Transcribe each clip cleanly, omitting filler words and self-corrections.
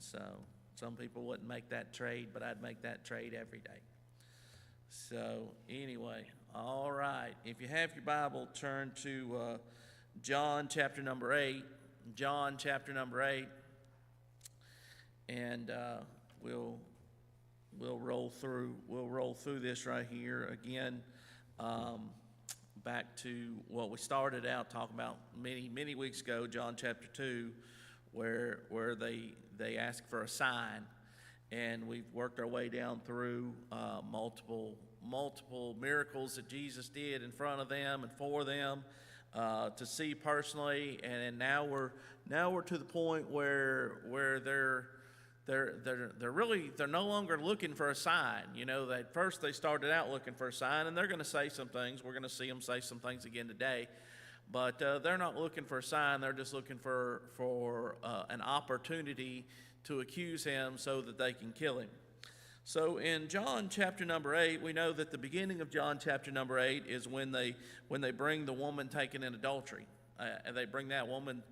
So some people wouldn't make that trade, but I'd make that trade every day. So anyway, all right. If you have your Bible, turn to John chapter number 8. John chapter number 8. And we'll roll through this right here again. Back to what we started out talking about many weeks ago, John chapter 2, where they ask for a sign, and we've worked our way down through multiple miracles that Jesus did in front of them and for them to see personally, and now we're to the point where they're no longer looking for a sign. You know, at first they started out looking for a sign, and they're going to say some things. We're going to see them say some things again today. But they're not looking for a sign. They're just looking for an opportunity to accuse him so that they can kill him. So in John chapter number 8, we know that the beginning of John chapter number 8 is when they bring the woman taken in adultery. And they bring that woman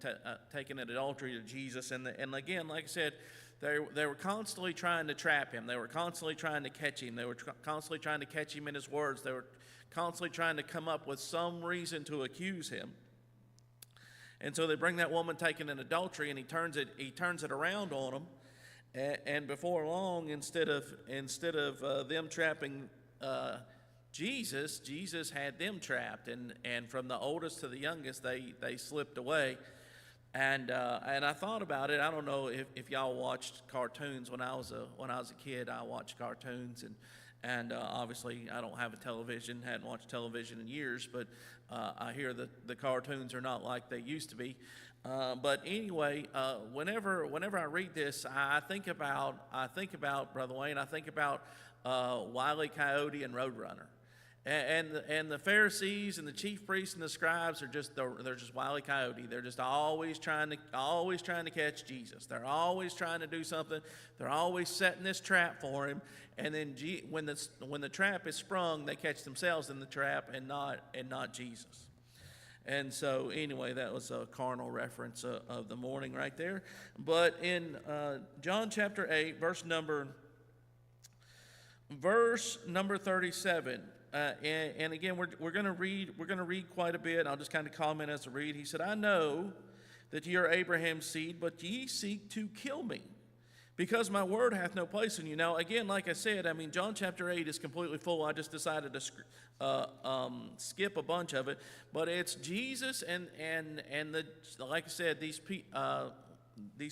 taken in adultery to Jesus. And again, like I said, they were constantly trying to trap him. They were constantly trying to catch him. They were constantly trying to catch him in his words. They were constantly trying to come up with some reason to accuse him. And so they bring that woman taken in adultery, and he turns it around on them. And before long, instead of them trapping Jesus had them trapped, and from the oldest to the youngest, they slipped away. And I thought about it. I don't know if y'all watched cartoons when I was a kid. I watched cartoons, and obviously I don't have a television. Hadn't watched television in years, but I hear that the cartoons are not like they used to be. But anyway, whenever I read this, I think about Brother Wayne. I think about Wile E. Coyote and Roadrunner. And the Pharisees and the chief priests and the scribes are just Wile E. Coyote. They're just always trying to catch Jesus. They're always trying to do something. They're always setting this trap for him. And then when the trap is sprung, they catch themselves in the trap and not Jesus. And so anyway, that was a carnal reference of the morning right there. But in John chapter 8, verse number 37. And again, we're going to read quite a bit. I'll just kind of comment as I read. He said, "I know that ye are Abraham's seed, but ye seek to kill me, because my word hath no place in you." Now, again, like I said, I mean, John chapter 8 is completely full. I just decided to skip a bunch of it, but it's Jesus and like I said, these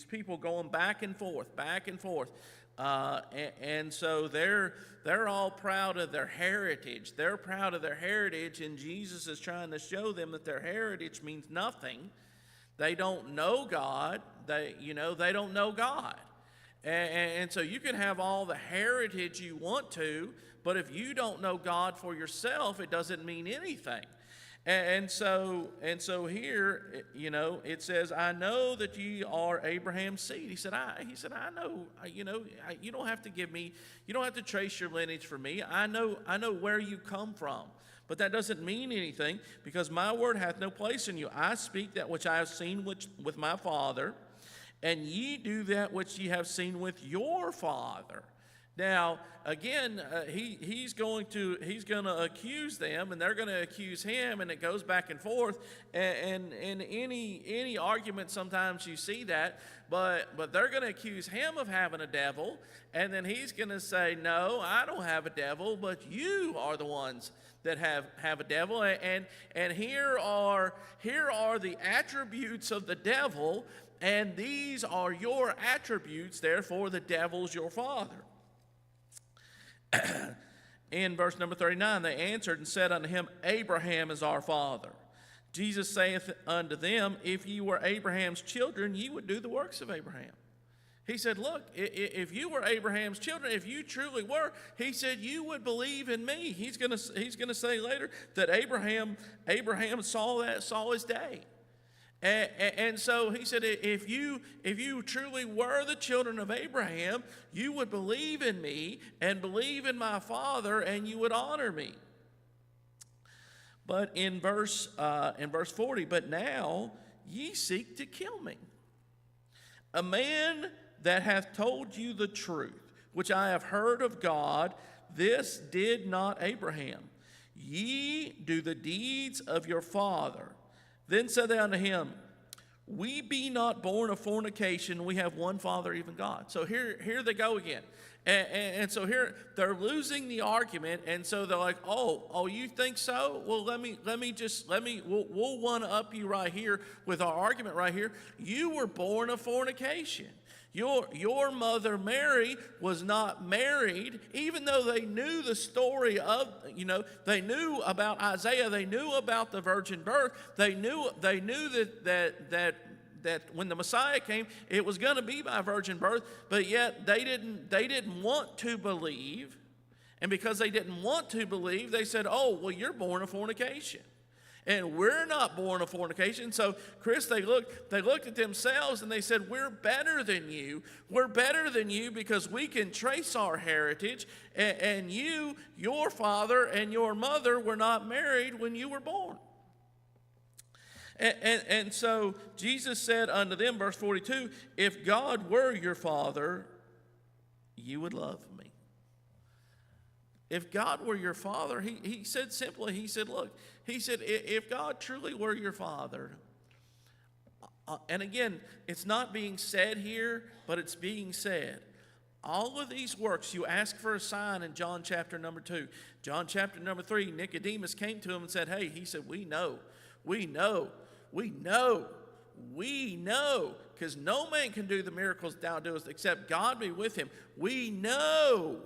people going back and forth. And so they're all proud of their heritage. They're proud of their heritage, and Jesus is trying to show them that their heritage means nothing. They don't know God. They don't know God. And so you can have all the heritage you want to, but if you don't know God for yourself, it doesn't mean anything. And so here, it says, "I know that ye are Abraham's seed." He said, I know. You don't have to give me. You don't have to trace your lineage for me. I know where you come from. But that doesn't mean anything, because my word hath no place in you. I speak that which I have seen with my father, and ye do that which ye have seen with your father. Now, again, he's going to accuse them, and they're going to accuse him, and it goes back and forth. And in any argument, sometimes you see that, but they're going to accuse him of having a devil, and then he's going to say, "No, I don't have a devil, but you are the ones that have a devil." And here are the attributes of the devil, and these are your attributes. Therefore, the devil's your father. In verse number 39, they answered and said unto him, "Abraham is our father." Jesus saith unto them, "If ye were Abraham's children, ye would do the works of Abraham." He said, look, if you were Abraham's children, if you truly were, he said, you would believe in me. He's gonna say later that Abraham saw his day. And so he said, if you truly were the children of Abraham, you would believe in me and believe in my Father, and you would honor me. But in verse 40, "But now ye seek to kill me, a man that hath told you the truth, which I have heard of God. This did not Abraham. Ye do the deeds of your father. Then said they unto him, We be not born of fornication, we have one Father, even God. So here they go again. And so here they're losing the argument, and so they're like, oh, you think so? Well, we'll one up you right here with our argument right here. You were born of fornication. Your mother Mary was not married, even though they knew the story of, they knew about Isaiah, they knew about the virgin birth, they knew that when the Messiah came, it was going to be by virgin birth, but yet they didn't want to believe, and because they didn't want to believe, they said, oh, well, you're born of fornication. And we're not born of fornication. So, Chris, they looked at themselves and they said, we're better than you. We're better than you because we can trace our heritage. And you, your father and your mother were not married when you were born. And so Jesus said unto them, verse 42, if God were your father, you would love me. If God were your father, he said simply, he said, look, he said, if God truly were your father, and again, it's not being said here, but it's being said. All of these works, you ask for a sign in John chapter number 2. John chapter number 3, Nicodemus came to him and said, hey, he said, we know, because no man can do the miracles thou doest except God be with him. We know.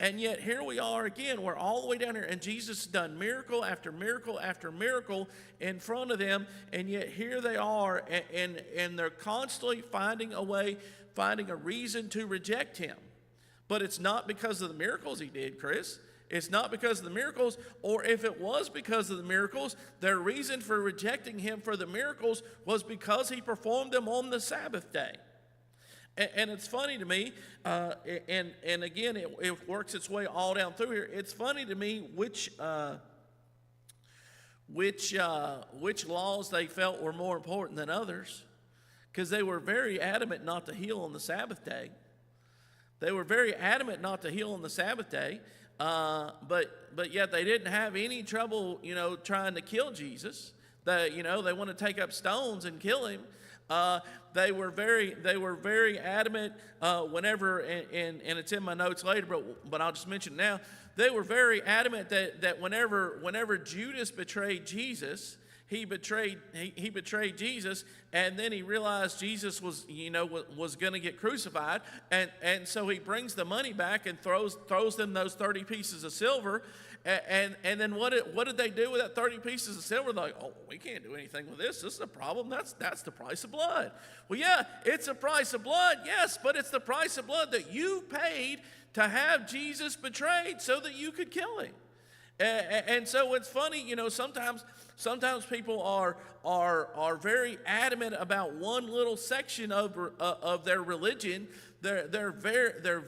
And yet here we are again, we're all the way down here, and Jesus has done miracle after miracle after miracle in front of them, and yet here they are, and they're constantly finding a reason to reject him. But it's not because of the miracles he did, Chris. It's not because of the miracles, or if it was because of the miracles, their reason for rejecting him for the miracles was because he performed them on the Sabbath day. And it's funny to me, and again, it works its way all down through here. It's funny to me which laws they felt were more important than others, because they were very adamant not to heal on the Sabbath day. They were very adamant not to heal on the Sabbath day, but yet they didn't have any trouble, trying to kill Jesus. They want to take up stones and kill him. They were very adamant whenever, and it's in my notes later, but I'll just mention it now. They were very adamant that whenever Judas betrayed Jesus, he betrayed Jesus, and then he realized Jesus was going to get crucified, and so he brings the money back and throws them those 30 pieces of silver. And then what did they do with that 30 pieces of silver? They're like, oh, we can't do anything with this. This is a problem. That's the price of blood. Well, yeah, it's a price of blood, yes, but it's the price of blood that you paid to have Jesus betrayed so that you could kill him. And so it's funny, sometimes people are very adamant about one little section of their religion. They're very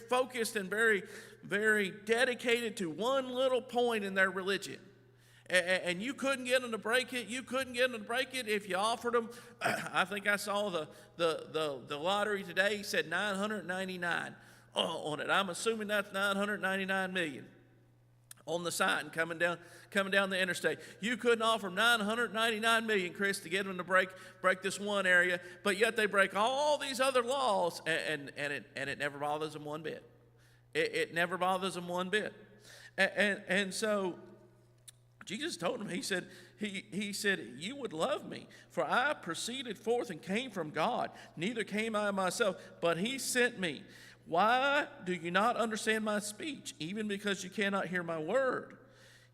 focused and very dedicated to one little point in their religion. And you couldn't get them to break it. You couldn't get them to break it if you offered them. I think I saw the lottery today said 999 on it. I'm assuming that's 999 million on the sign coming down the interstate. You couldn't offer 999 million, Chris, to get them to break this one area, but yet they break all these other laws, and it never bothers them one bit. It never bothers them one bit. And so Jesus told him, he said, you would love me, for I proceeded forth and came from God. Neither came I myself, but he sent me. Why do you not understand my speech, even because you cannot hear my word?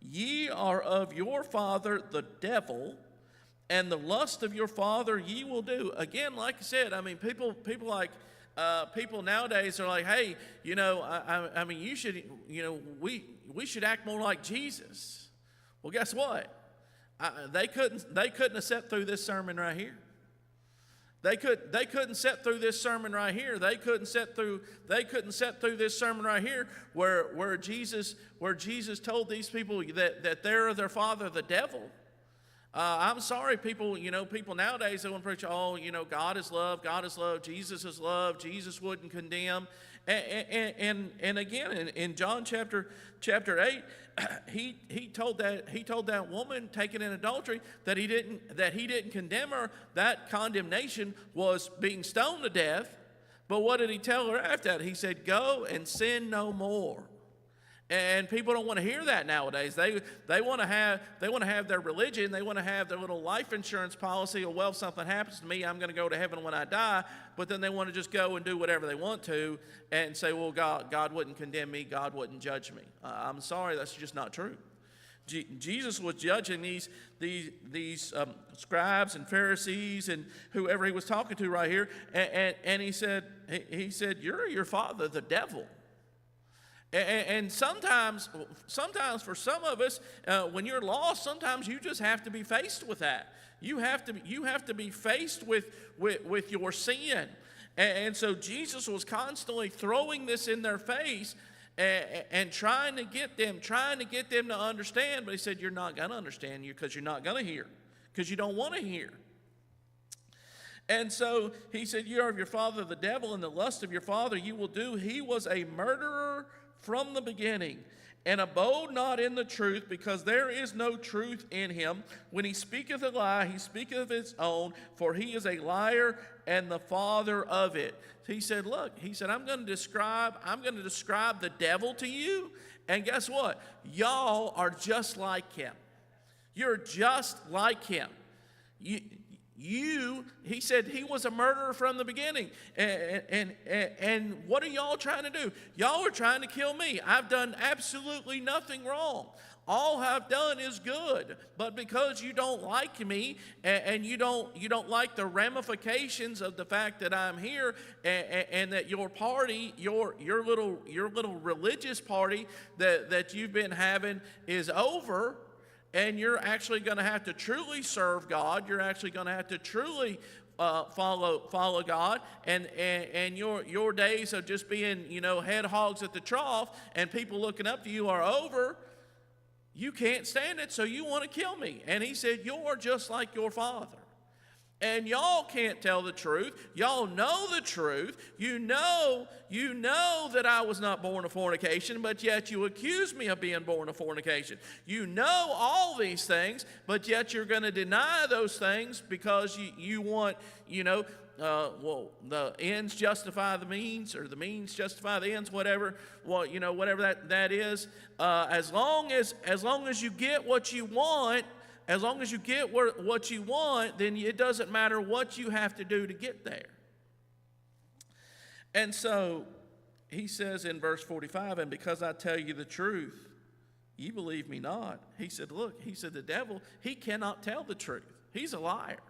Ye are of your father the devil, and the lust of your father ye will do. Again, like I said, people nowadays are like, hey, you should, we should act more like Jesus. Well, guess what? They couldn't have sat through this sermon right here. They couldn't sit through this sermon right here. They couldn't sit through this sermon right here where Jesus told these people that they're their father the devil. I'm sorry, people nowadays, they want to preach, oh, God is love, Jesus is love, Jesus wouldn't condemn. And again, in John chapter 8, he told that woman taken in adultery that he didn't condemn her. That condemnation was being stoned to death. But what did he tell her after that? He said, go and sin no more. And people don't want to hear that nowadays. They want to have their religion. They want to have their little life insurance policy. Or, well, if something happens to me, I'm going to go to heaven when I die. But then they want to just go and do whatever they want to and say, well, God wouldn't condemn me. God wouldn't judge me. I'm sorry, that's just not true. Jesus was judging these scribes and Pharisees and whoever he was talking to right here, and he said, you're your father, the devil. And sometimes for some of us, when you're lost, sometimes you just have to be faced with that. You have to be faced with your sin. And so Jesus was constantly throwing this in their face and trying to get them to understand. But he said, you're not going to understand because you're not going to hear, because you don't want to hear. And so he said, you are of your father the devil, and the lust of your father you will do. He was a murderer from the beginning, and abode not in the truth, because there is no truth in him. When he speaketh a lie, he speaketh of his own, for he is a liar and the father of it. He said, look, I'm going to describe the devil to you, and guess what? Y'all are just like him. You're just like him. He said he was a murderer from the beginning. And what are y'all trying to do? Y'all are trying to kill me. I've done absolutely nothing wrong. All I've done is good. But because you don't like me and you don't like the ramifications of the fact that I'm here and that your party, your little religious party that you've been having is over, and you're actually going to have to truly serve God. You're actually going to have to truly follow God. And your days of just being, head hogs at the trough and people looking up to you are over. You can't stand it, so you want to kill me. And he said, you're just like your father. And y'all can't tell the truth. Y'all know the truth. You know that I was not born of fornication, but yet you accuse me of being born of fornication. You know all these things, but yet you're going to deny those things because you want, the ends justify the means, or the means justify the ends, whatever. Well, whatever that is. As long as you get what you want. As long as you get what you want, then it doesn't matter what you have to do to get there. And so he says in verse 45, and because I tell you the truth, you believe me not. He said, the devil, he cannot tell the truth. He's a liar.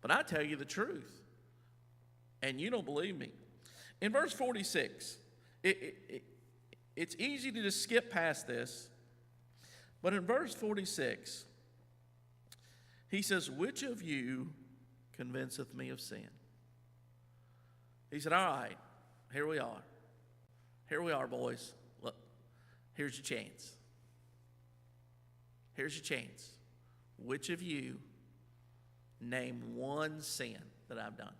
But I tell you the truth, and you don't believe me. In verse 46, it's easy to just skip past this, but in verse 46, he says, which of you convinceth me of sin? He said, all right, here we are. Here we are, boys. Look, here's your chance. Here's your chance. Which of you name one sin that I've done?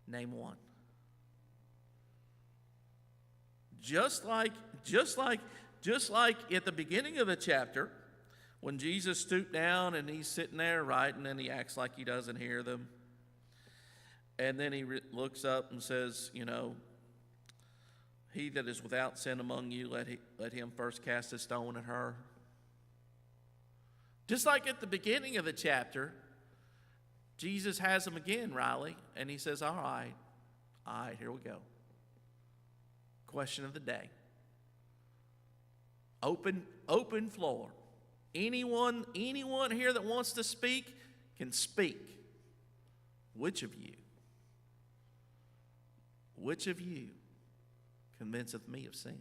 Name one. Just like at the beginning of the chapter, when Jesus stooped down and he's sitting there writing, and he acts like he doesn't hear them. And then he looks up and says, he that is without sin among you, let him first cast a stone at her. Just like at the beginning of the chapter, Jesus has him again, Riley, and he says, all right, here we go. Question of the day. Open floor. Anyone here that wants to speak can speak. Which of you convinceth me of sin?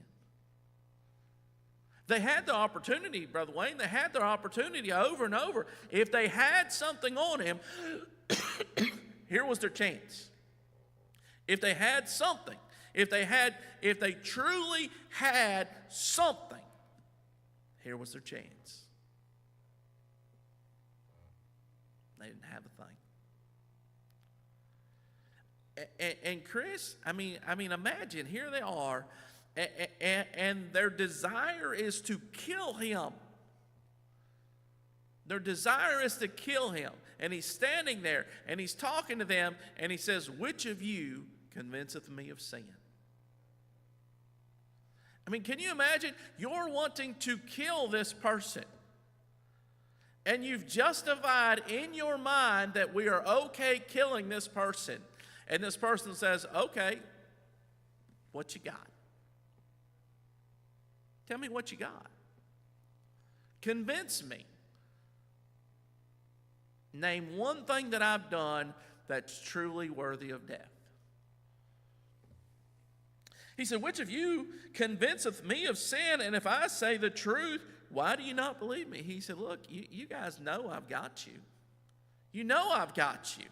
They had the opportunity, Brother Wayne. They had their opportunity over and over. If they had something on him, here was their chance. If they had something, if they truly had something, here was their chance. They didn't have a thing. And Chris, I mean, imagine, here they are, and their desire is to kill him. Their desire is to kill him. And he's standing there, and he's talking to them, and he says, which of you convinceth me of sin? I mean, can you imagine? You're wanting to kill this person. And you've justified in your mind that we are okay killing this person. And this person says, okay, what you got? Tell me what you got. Convince me. Name one thing that I've done that's truly worthy of death. He said, which of you convinceth me of sin? And if I say the truth, why do you not believe me? He said, look, you guys know I've got you. You know I've got you.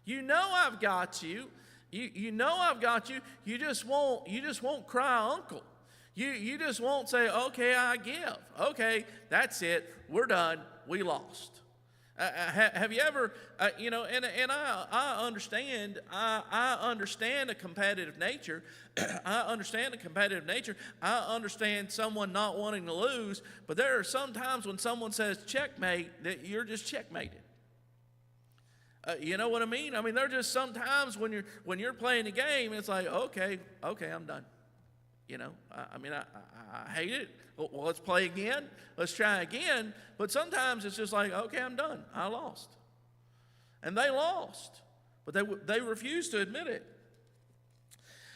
You know I've got you. You know I've got you. You just won't cry uncle. You just won't say, okay, I give. Okay, that's it. We're done. We lost. Have you ever, and I understand, I understand a competitive nature. I understand a competitive nature. I understand someone not wanting to lose, but there are some times when someone says checkmate that you're just checkmated. You know what I mean? I mean, there are just some times when you're playing a game, it's like, okay, I'm done. You know, I hate it. Well, let's play again. Let's try again. But sometimes it's just like, okay, I'm done. I lost. And they lost. But they refused to admit it.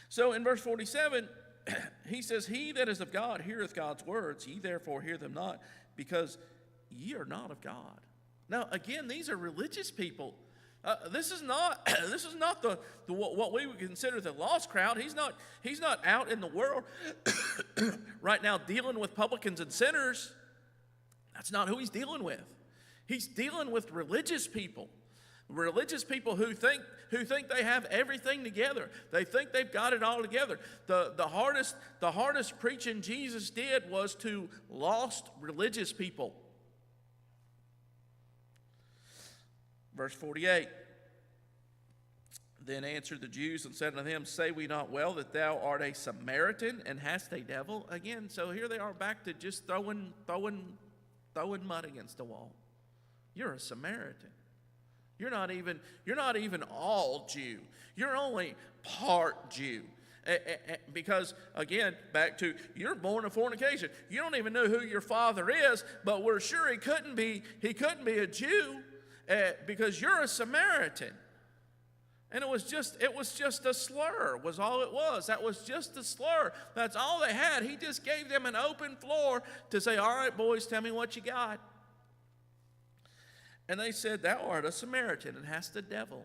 So in verse 47, he says, he that is of God heareth God's words. Ye therefore hear them not, because ye are not of God. Now, again, these are religious people. This is not the what we would consider the lost crowd. He's not out in the world right now dealing with publicans and sinners. That's not who he's dealing with. He's dealing with religious people. Religious people who think they have everything together. They think they've got it all together. The hardest preaching Jesus did was to lost religious people. Verse 48, then answered the Jews and said unto him, say we not well that thou art a Samaritan and hast a devil? Again, so here they are back to just throwing mud against the wall. You're a Samaritan. You're not even all Jew. You're only part Jew. Because, again, back to, you're born of fornication. You don't even know who your father is, but we're sure he couldn't be a Jew. Because you're a Samaritan. And it was just a slur was all it was. That was just a slur. That's all they had. He just gave them an open floor to say, all right, boys, tell me what you got. And they said, thou art a Samaritan and hast a devil.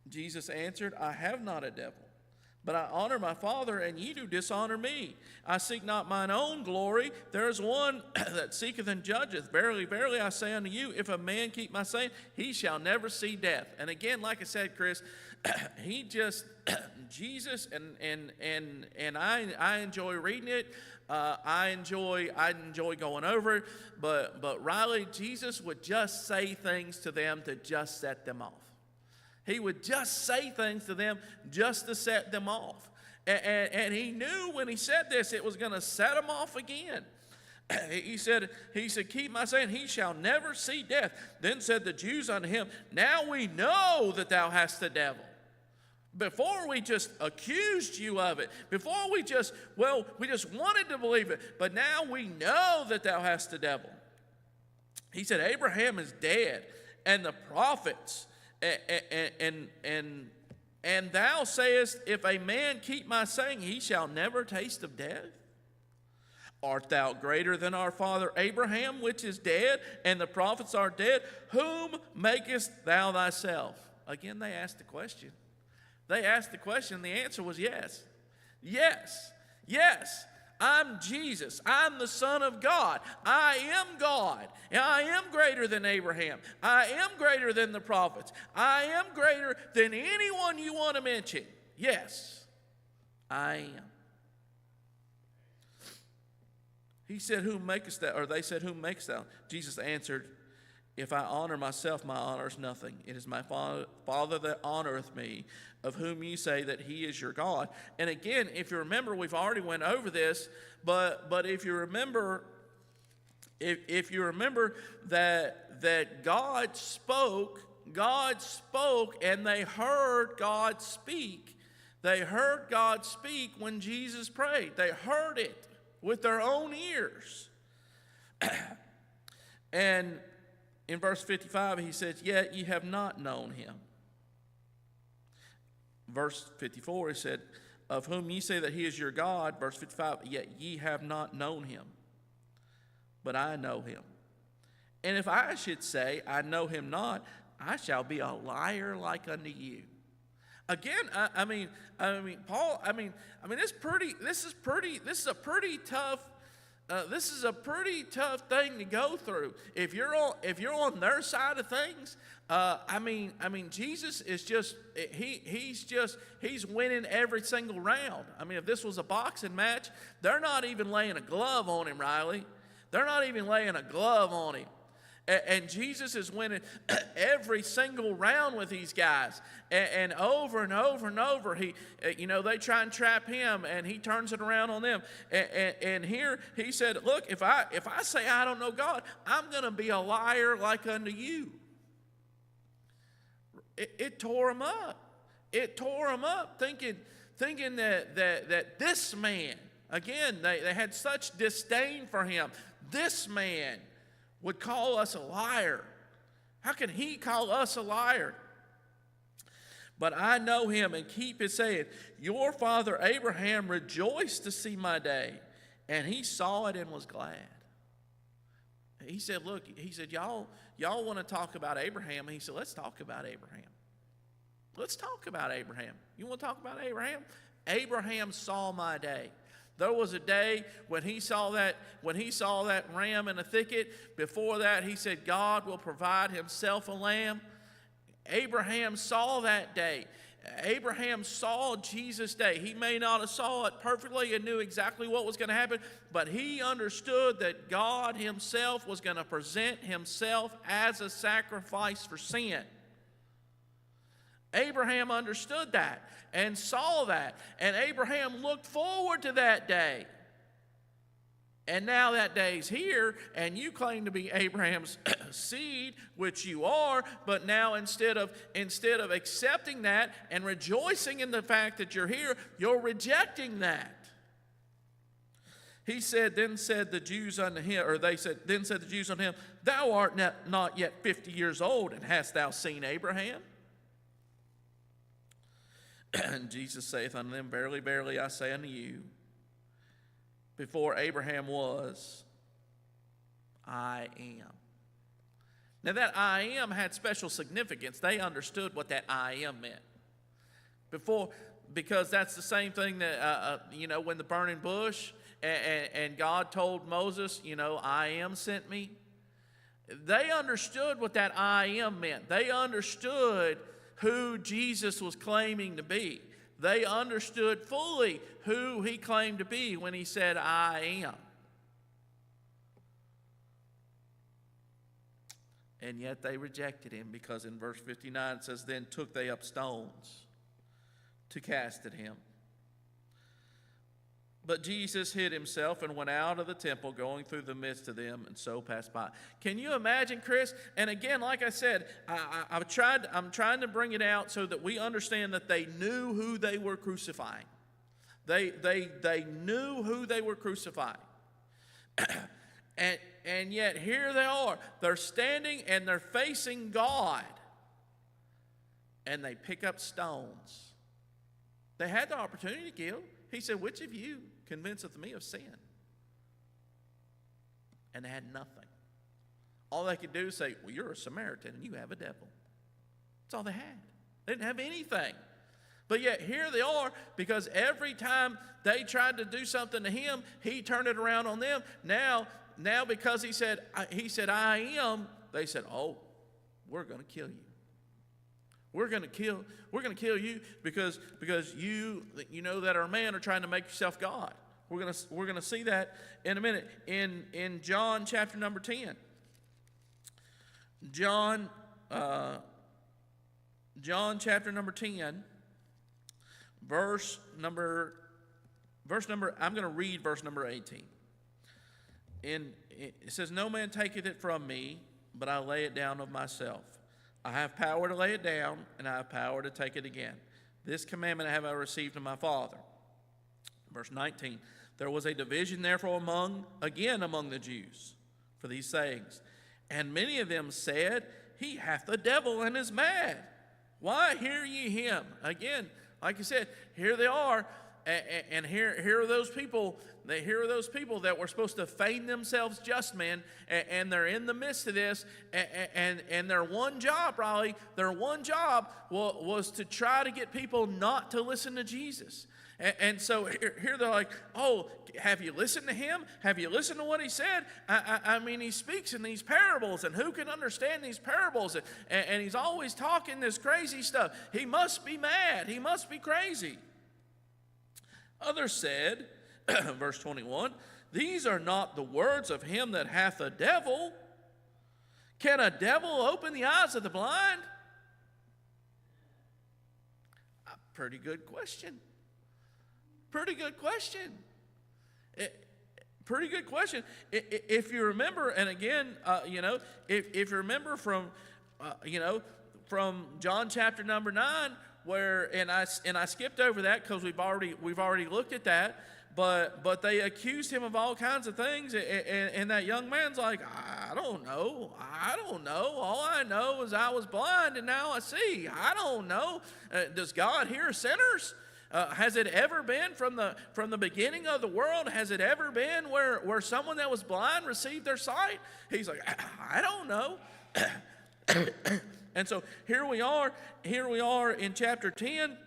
Jesus answered, I have not a devil, but I honor my Father, and ye do dishonor me. I seek not mine own glory. There is one that seeketh and judgeth. Verily, verily, I say unto you, if a man keep my saying, he shall never see death. And again, like I said, Chris, Jesus, and I enjoy reading it. I enjoy going over it. But Riley, Jesus would just say things to them to just set them off. He would just say things to them just to set them off. And he knew when he said this, it was going to set them off again. He said, keep my saying, he shall never see death. Then said the Jews unto him, now we know that thou hast the devil. Before we just accused you of it. Before we just wanted to believe it. But now we know that thou hast the devil. He said, Abraham is dead, and the prophets. And thou sayest, if a man keep my saying, he shall never taste of death? Art thou greater than our father Abraham, which is dead, and the prophets are dead? Whom makest thou thyself? Again, they asked the question. They asked the question, the answer was yes. Yes. Yes. I'm Jesus. I'm the Son of God. I am God. And I am greater than Abraham. I am greater than the prophets. I am greater than anyone you want to mention. Yes, I am. He said, whom makest thou? Or they said, whom makest thou? Jesus answered, If I honor myself, my honor is nothing. It is my Father that honoreth me, of whom you say that he is your God. And again, if you remember, we've already went over this, but if you remember, if you remember that God spoke, and they heard God speak. They heard God speak when Jesus prayed. They heard it with their own ears. And in verse 55, he says, yet ye have not known him. Verse 54, he said, of whom ye say that he is your God. Verse 55, yet ye have not known him, but I know him. And if I should say, I know him not, I shall be a liar like unto you. Again, Paul. This is a pretty tough. This is a pretty tough thing to go through. If you're on their side of things, Jesus is just he's winning every single round. I mean, if this was a boxing match, they're not even laying a glove on him, Riley. They're not even laying a glove on him. And Jesus is winning every single round with these guys. And over and over and over, they try and trap him, and he turns it around on them. And here he said, look, if I say I don't know God, I'm going to be a liar like unto you. It tore him up. It tore him up, thinking that this man, again, they had such disdain for him. This man would call us a liar. How can he call us a liar? But I know him and keep his saying. Your father Abraham rejoiced to see my day, and he saw it and was glad. He said, look, y'all want to talk about Abraham? And he said, let's talk about Abraham. Let's talk about Abraham. You want to talk about Abraham? Abraham saw my day. There was a day when he saw that ram in a thicket. Before that, he said, God will provide himself a lamb. Abraham saw that day. Abraham saw Jesus' day. He may not have saw it perfectly and knew exactly what was going to happen, but he understood that God himself was going to present himself as a sacrifice for sin. Abraham understood that and saw that, and Abraham looked forward to that day. And now that day's here, and you claim to be Abraham's seed, which you are, but now instead of accepting that and rejoicing in the fact that you're here, you're rejecting that. He said, then said the Jews unto him, then said the Jews unto him, thou art not yet 50 years old, and hast thou seen Abraham? And Jesus saith unto them, verily, verily, I say unto you, before Abraham was, I am. Now that I am had special significance. They understood what that I am meant. Because that's the same thing that, when the burning bush and God told Moses, I am sent me. They understood what that I am meant. They understood who Jesus was claiming to be. They understood fully who he claimed to be when he said, I am. And yet they rejected him, because in verse 59 it says, then took they up stones to cast at him. But Jesus hid himself and went out of the temple, going through the midst of them, and so passed by. Can you imagine, Chris? And again, like I said, I'm trying to bring it out so that we understand that they knew who they were crucifying. They knew who they were crucifying. And yet here they are. They're standing and they're facing God. And they pick up stones. They had the opportunity to kill. He said, which of you convinceth me of sin? And they had nothing. All they could do is say, well, you're a Samaritan and you have a devil. That's all they had. They didn't have anything. But yet here they are, because every time they tried to do something to him, he turned it around on them. Now because he said, I am, they said, oh, we're going to kill you. We're going to kill you because you that are man are trying to make yourself God. We're going to see that in a minute in John chapter number 10. John, John chapter number 10, I'm going to read verse number 18. And it says, "No man taketh it from me, but I lay it down of myself. I have power to lay it down, and I have power to take it again. This commandment have I received of my Father." Verse 19, "There was a division therefore among the Jews for these sayings. And many of them said, He hath the devil and is mad. Why hear ye him?" Again, like you said, here they are, and here are those people. Here are those people that were supposed to feign themselves just men, and they're in the midst of this, and their one job, was to try to get people not to listen to Jesus. And so here they're like, "Oh, have you listened to him? Have you listened to what he said? I mean, he speaks in these parables, and who can understand these parables? And he's always talking this crazy stuff. He must be mad. He must be crazy." Others said, verse 21, "These are not the words of him that hath a devil. Can a devil open the eyes of the blind?" A pretty good question. Pretty good question. Pretty good question. If you remember, and again, if you remember from John chapter number 9, where and I skipped over that because we've already looked at that, but they accused him of all kinds of things, and that young man's like, I don't know. All I know is I was blind and now I see. I don't know. Does God hear sinners? Has it ever been from the beginning of the world? Has it ever been where someone that was blind received their sight? He's like, I don't know. And so here we are in chapter 10,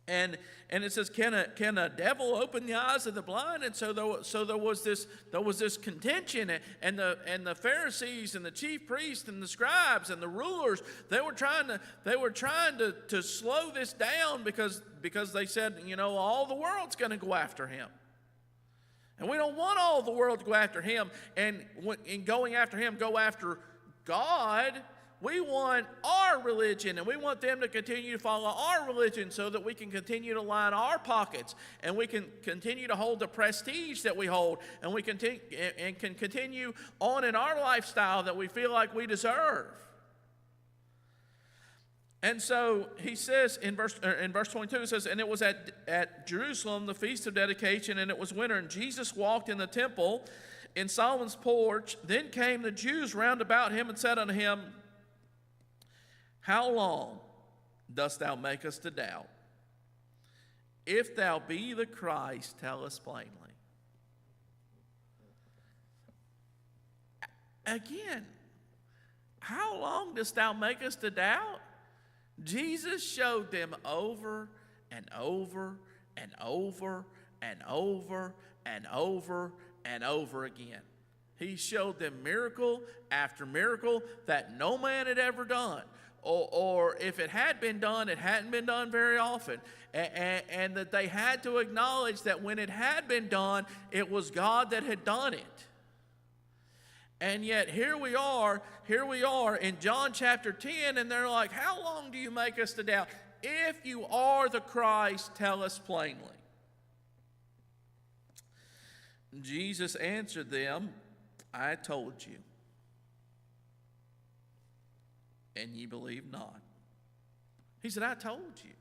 and it says, can a devil open the eyes of the blind? And so there was this contention, and the Pharisees and the chief priests and the scribes and the rulers, they were trying to slow this down because they said, all the world's going to go after him. And we don't want all the world to go after him, and in going after him, go after God. We want our religion, and we want them to continue to follow our religion so that we can continue to line our pockets, and we can continue to hold the prestige that we hold, and we can continue on in our lifestyle that we feel like we deserve. And so he says in verse 22, it says, "And it was at Jerusalem, the feast of dedication, and it was winter, and Jesus walked in the temple in Solomon's porch. Then came the Jews round about him and said unto him, How long dost thou make us to doubt? If thou be the Christ, tell us plainly." Again, how long dost thou make us to doubt? Jesus showed them over and over and over and over and over and over again. He showed them miracle after miracle that no man had ever done. Or if it had been done, it hadn't been done very often. And that they had to acknowledge that when it had been done, it was God that had done it. And yet here we are in John chapter 10, and they're like, "How long do you make us to doubt? If you are the Christ, tell us plainly." Jesus answered them, "I told you, and ye believe not." He said, "I told you.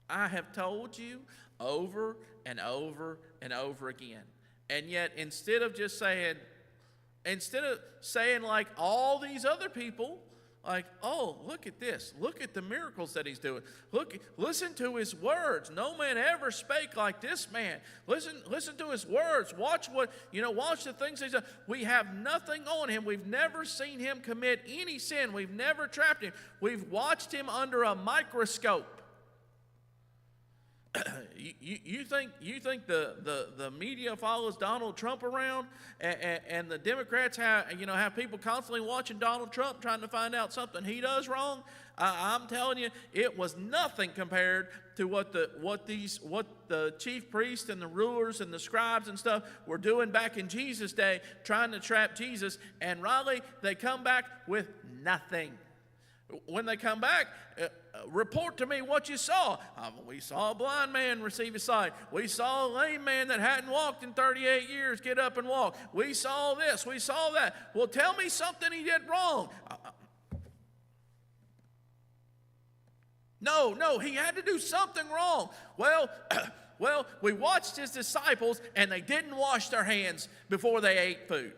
I have told you over and over and over again." And yet instead of saying like all these other people, like, "Oh, look at this. Look at the miracles that he's doing. Listen to his words. No man ever spake like this man. Listen to his words. Watch the things he's done. We have nothing on him. We've never seen him commit any sin. We've never trapped him. We've watched him under a microscope. You think the media follows Donald Trump around, and the Democrats have people constantly watching Donald Trump trying to find out something he does wrong? I'm telling you, it was nothing compared to what the chief priests and the rulers and the scribes and stuff were doing back in Jesus' day, trying to trap Jesus. And Riley, they come back with nothing. When they come back, report to me what you saw. We saw a blind man receive his sight. We saw a lame man that hadn't walked in 38 years get up and walk. We saw this. We saw that. Well, tell me something he did wrong. No, he had to do something wrong. Well, we watched his disciples, and they didn't wash their hands before they ate food.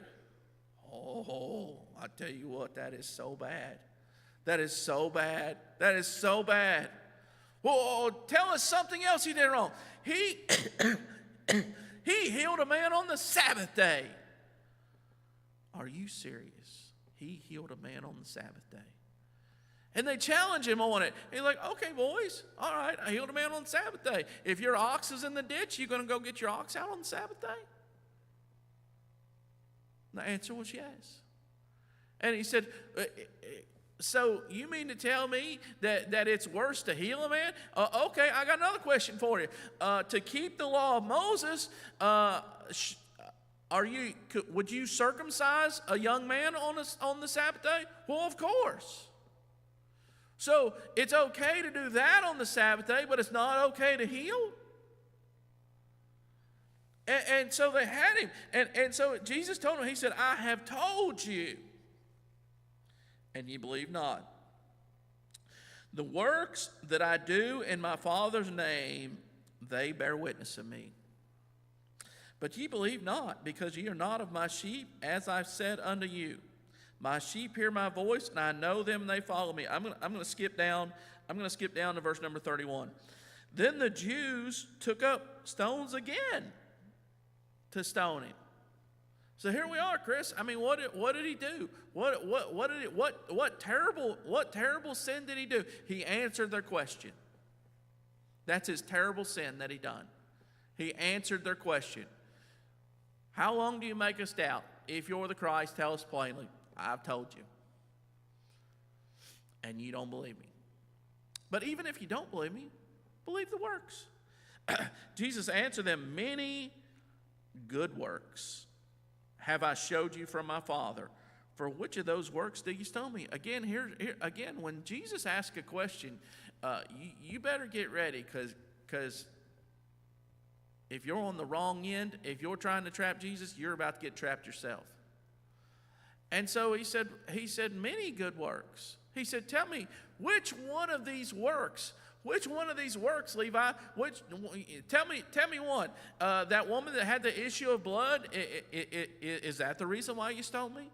Oh, I tell you what, that is so bad. That is so bad. That is so bad. Well, tell us something else he did wrong. He healed a man on the Sabbath day. Are you serious? He healed a man on the Sabbath day. And they challenge him on it. He's like, okay, boys, all right, I healed a man on the Sabbath day. If your ox is in the ditch, you going to go get your ox out on the Sabbath day? The answer was yes. And he said, so you mean to tell me that it's worse to heal a man? Okay, I got another question for you. To keep the law of Moses, would you circumcise a young man on the Sabbath day? Well, of course. So it's okay to do that on the Sabbath day, but it's not okay to heal? And so they had him. And so Jesus told him, he said, I have told you, and ye believe not. The works that I do in my Father's name, they bear witness of me. But ye believe not, because ye are not of my sheep, as I've said unto you. My sheep hear my voice, and I know them, and they follow me. I'm going to skip down. I'm going to skip down to verse number 31. Then the Jews took up stones again to stone him. So here we are, Chris. I mean, what did he do? What terrible sin did he do? He answered their question. That's his terrible sin that he done. He answered their question. How long do you make us doubt? If you're the Christ, tell us plainly. I've told you. And you don't believe me. But even if you don't believe me, believe the works. Jesus answered them, many good works have I showed you from my Father. For which of those works do you stone me? Again, again, when Jesus asks a question, you better get ready, because if you're on the wrong end, if you're trying to trap Jesus, you're about to get trapped yourself. And so he said, many good works. He said, tell me, which one of these works? Which one of these works, Levi? Tell me one. That woman that had the issue of blood, is that the reason why you stoned me?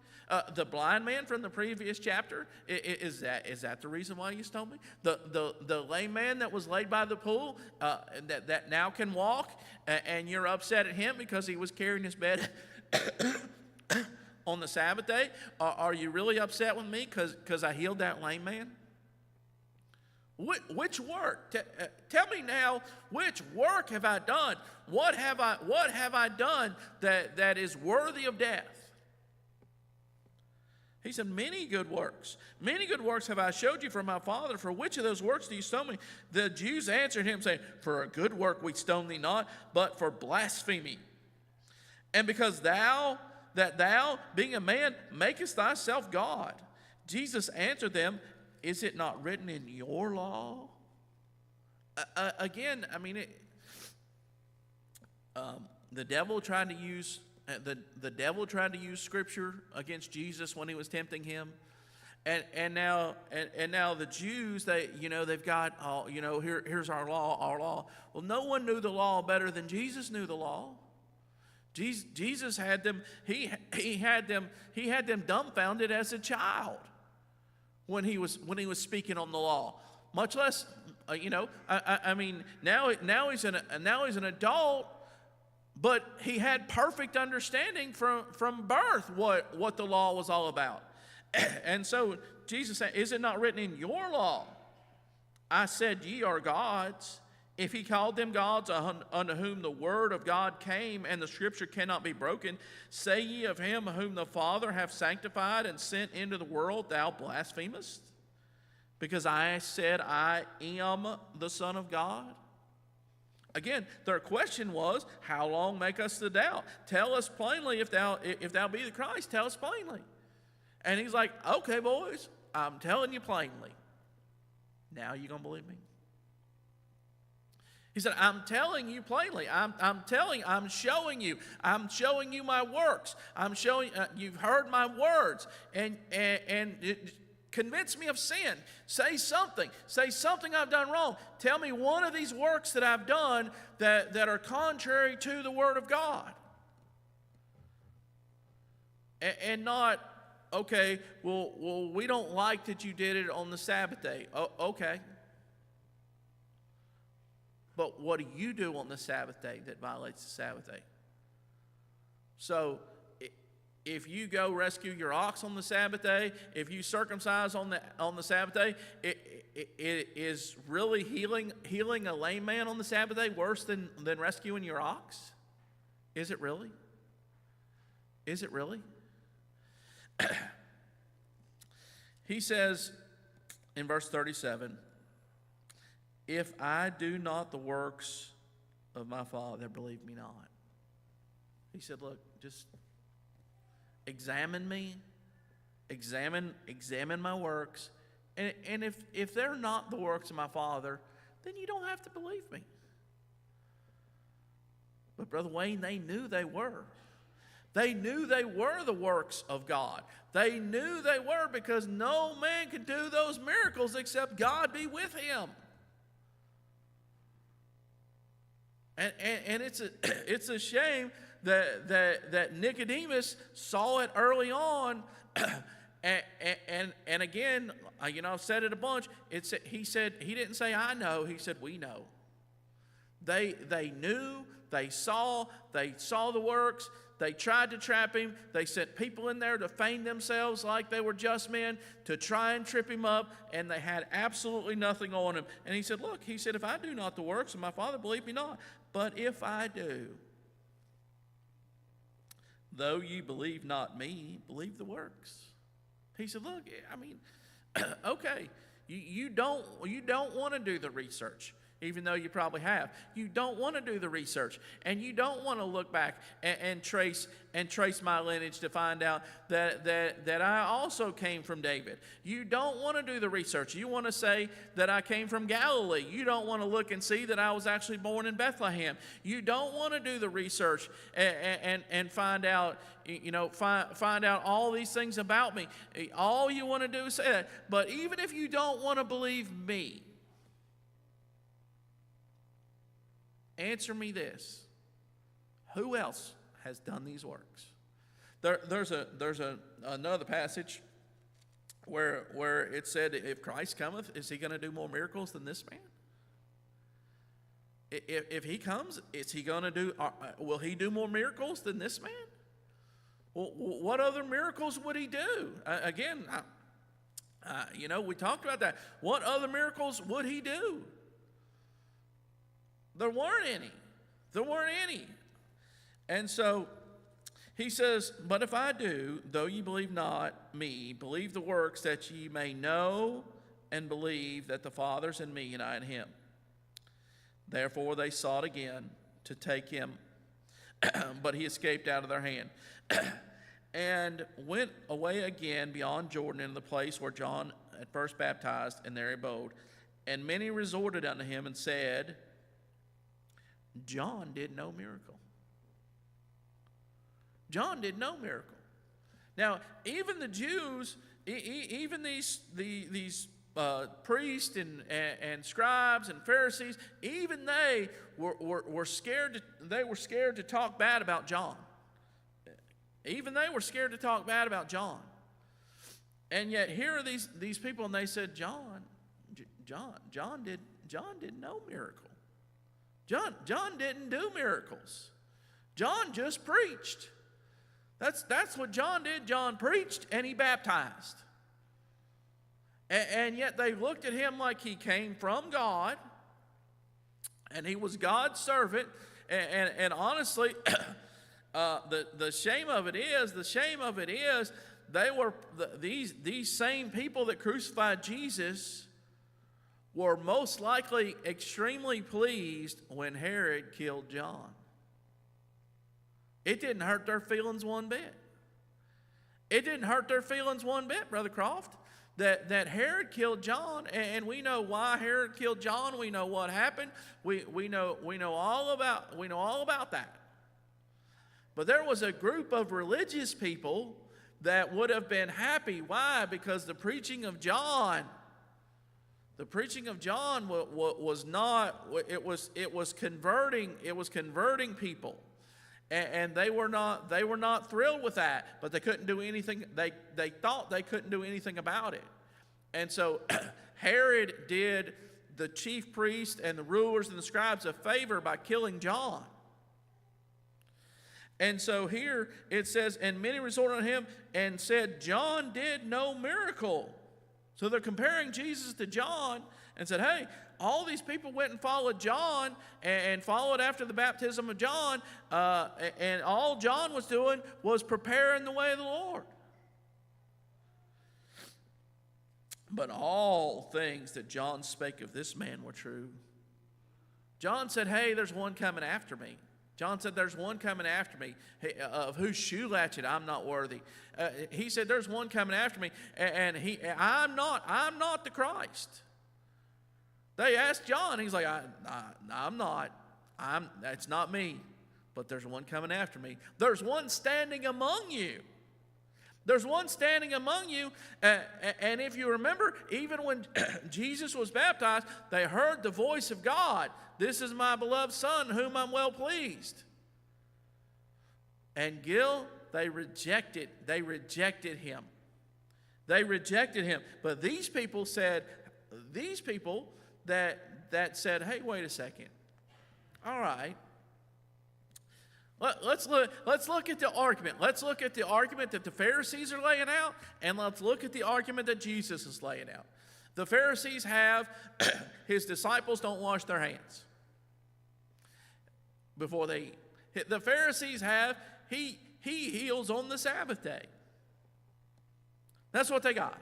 The blind man from the previous chapter, is that the reason why you stoned me? The lame man that was laid by the pool, that now can walk, and you're upset at him because he was carrying his bed on the Sabbath day? Are you really upset with me because I healed that lame man? Which work? Tell me now, which work have I done? What have I done that is worthy of death? He said, many good works. Many good works have I showed you from my Father. For which of those works do you stone me? The Jews answered him, saying, for a good work we stone thee not, but for blasphemy. And because thou, being a man, makest thyself God. Jesus answered them, is it not written in your law? Again, I mean, the devil tried to use Scripture against Jesus when he was tempting him, and now the Jews, they've got here's our law. Well, no one knew the law better than Jesus knew the law. Jesus had them. He had them dumbfounded as a child when he was speaking on the law. Much less, I mean, now he's an adult, but he had perfect understanding from birth what the law was all about. And so Jesus said, "Is it not written in your law? I said, ye are gods. If he called them gods unto whom the word of God came, and the scripture cannot be broken, say ye of him whom the Father hath sanctified and sent into the world, thou blasphemest? Because I said, I am the Son of God? Again, their question was, how long make us to doubt? Tell us plainly, if thou be the Christ, tell us plainly. And he's like, okay, boys, I'm telling you plainly. Now you going to believe me? He said, I'm telling you plainly. I'm showing you. I'm showing you my works. I'm showing, you've heard my words. And convince me of sin. Say something. Say something I've done wrong. Tell me one of these works that I've done that are contrary to the Word of God. And not, okay, well, we don't like that you did it on the Sabbath day. Oh, okay. But what do you do on the Sabbath day that violates the Sabbath day? So, if you go rescue your ox on the Sabbath day, if you circumcise on the Sabbath day, it is really healing a lame man on the Sabbath day worse than rescuing your ox? Is it really? Is it really? He says in verse 37, if I do not the works of my Father, believe me not. He said, look, just examine me, examine my works, and if they're not the works of my Father, then you don't have to believe me. But Brother Wayne, they knew they were. They knew they were the works of God. They knew they were, because no man could do those miracles except God be with him. And it's a shame that Nicodemus saw it early on, and again, I've said it a bunch. He didn't say I know. He said we know. They knew. They saw the works. They tried to trap him. They sent people in there to feign themselves like they were just men to try and trip him up, and they had absolutely nothing on him. And he said, look, if I do not the works of my Father, believe me not. But if I do, though ye believe not me, believe the works. He said, look, okay, you don't want to do the research. Even though you probably have. You don't want to do the research. And you don't want to look back and trace my lineage to find out that I also came from David. You don't want to do the research. You want to say that I came from Galilee. You don't want to look and see that I was actually born in Bethlehem. You don't want to do the research and find out, find out all these things about me. All you want to do is say that. But even if you don't want to believe me, answer me this. Who else has done these works? There's another passage where it said, if Christ cometh, is he going to do more miracles than this man? If he comes, is he going to do? Will he do more miracles than this man? Well, what other miracles would he do? Again, we talked about that. What other miracles would he do? There weren't any. There weren't any. And so he says, but if I do, though ye believe not me, believe the works, that ye may know and believe that the Father's in me and I in him. Therefore they sought again to take him, but he escaped out of their hand. And went away again beyond Jordan into the place where John had first baptized, and there he abode. And many resorted unto him and said, John did no miracle. John did no miracle. Now, even the Jews, even these priests and scribes and Pharisees, even they were scared. They were scared to talk bad about John. Even they were scared to talk bad about John. And yet here are these people, and they said, John did no miracle. John didn't do miracles. John just preached. That's what John did. John preached and he baptized. And yet they looked at him like he came from God. and he was God's servant. And honestly, the shame of it is, they were these same people that crucified Jesus were most likely extremely pleased when Herod killed John. It didn't hurt their feelings one bit. It didn't hurt their feelings one bit, Brother Croft, that Herod killed John, and we know why Herod killed John. We know what happened. We know all about that. But there was a group of religious people that would have been happy. Why? Because the preaching of John was not. It was converting people. And they were not thrilled with that, but they couldn't do anything. They thought they couldn't do anything about it. And so Herod did the chief priests and the rulers and the scribes a favor by killing John. And so here it says, and many resorted on him and said, John did no miracle. So they're comparing Jesus to John and said, hey, all these people went and followed John and followed after the baptism of John, and all John was doing was preparing the way of the Lord. But all things that John spake of this man were true. John said, hey, there's one coming after me. John said, there's one coming after me, of whose shoe latchet I'm not worthy. He said, there's one coming after me, and I'm not the Christ. They asked John. He's like, I'm not. It's not me. But there's one coming after me. There's one standing among you. There's one standing among you. And if you remember, even when Jesus was baptized, they heard the voice of God. This is my beloved Son, whom I'm well pleased. And Gil, they rejected him. They rejected him. But these people that said, hey, wait a second. All right. Let's look at the argument. Let's look at the argument that the Pharisees are laying out, and let's look at the argument that Jesus is laying out. The Pharisees have his disciples don't wash their hands before they eat. The Pharisees have he heals on the Sabbath day. That's what they got.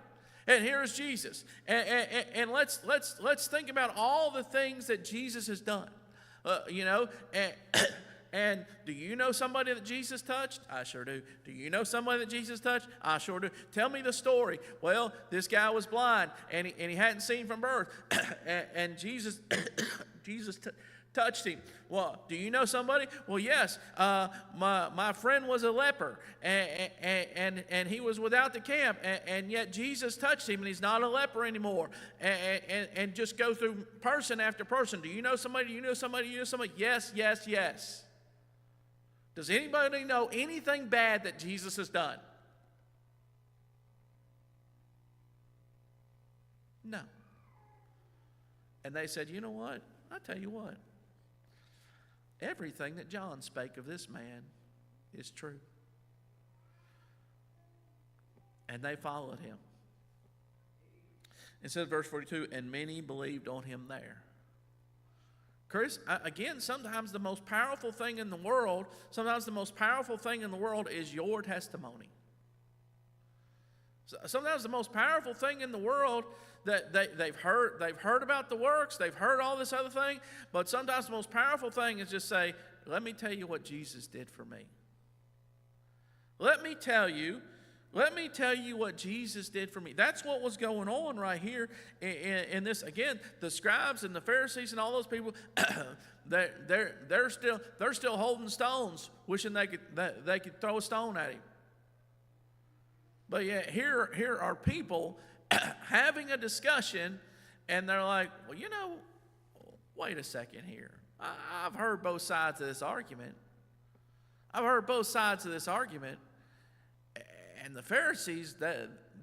And here's Jesus. And let's think about all the things that Jesus has done. And do you know somebody that Jesus touched? I sure do. Do you know somebody that Jesus touched? I sure do. Tell me the story. Well, this guy was blind, and he hadn't seen from birth, and Jesus touched him. Well, do you know somebody? Well, yes. My friend was a leper, and he was without the camp, and yet Jesus touched him, and he's not a leper anymore. And just go through person after person. Do you know somebody? Do you know somebody? Do you know somebody? Yes, yes, yes. Does anybody know anything bad that Jesus has done? No. And they said, you know what? I'll tell you what. Everything that John spake of this man is true. And they followed him. It says, verse 42, and many believed on him there. Chris, again, sometimes the most powerful thing in the world is your testimony. Sometimes the most powerful thing in the world that they've heard about the works, they've heard all this other thing, but sometimes the most powerful thing is just say, let me tell you what Jesus did for me. Let me tell you what Jesus did for me. That's what was going on right here in this. Again, the scribes and the Pharisees and all those people, they're still holding stones, wishing they could throw a stone at him. But yet here are people having a discussion, and they're like, well, wait a second here. I've heard both sides of this argument. And the Pharisees,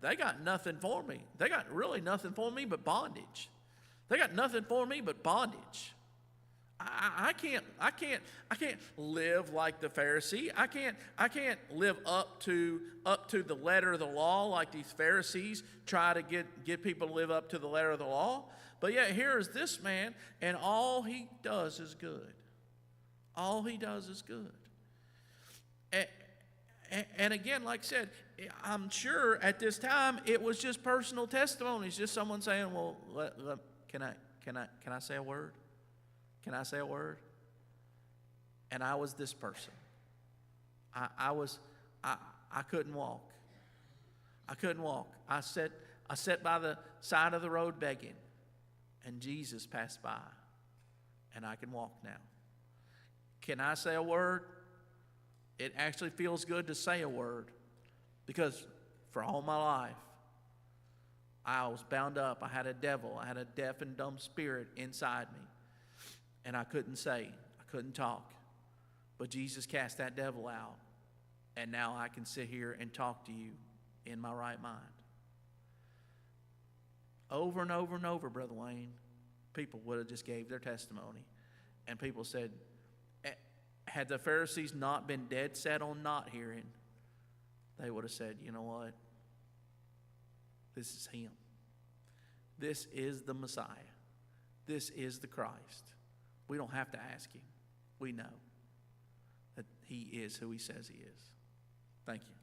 they got nothing for me. They got really nothing for me but bondage. I can't live like the Pharisee. I can't live up to the letter of the law like these Pharisees try to get people to live up to the letter of the law. But yet here is this man, and all he does is good. All he does is good. And again, like I said, I'm sure at this time it was just personal testimonies, just someone saying, "Well, can I say a word? Can I say a word?" And I was this person. I couldn't walk. I couldn't walk. I sat by the side of the road begging, and Jesus passed by, and I can walk now. Can I say a word? It actually feels good to say a word, because for all my life, I was bound up. I had a devil. I had a deaf and dumb spirit inside me. And I couldn't say, I couldn't talk. But Jesus cast that devil out. And now I can sit here and talk to you in my right mind. Over and over and over, Brother Wayne, people would have just gave their testimony. And people said, had the Pharisees not been dead set on not hearing, they would have said, you know what? This is him. This is the Messiah. This is the Christ. We don't have to ask him. We know that he is who he says he is. Thank you.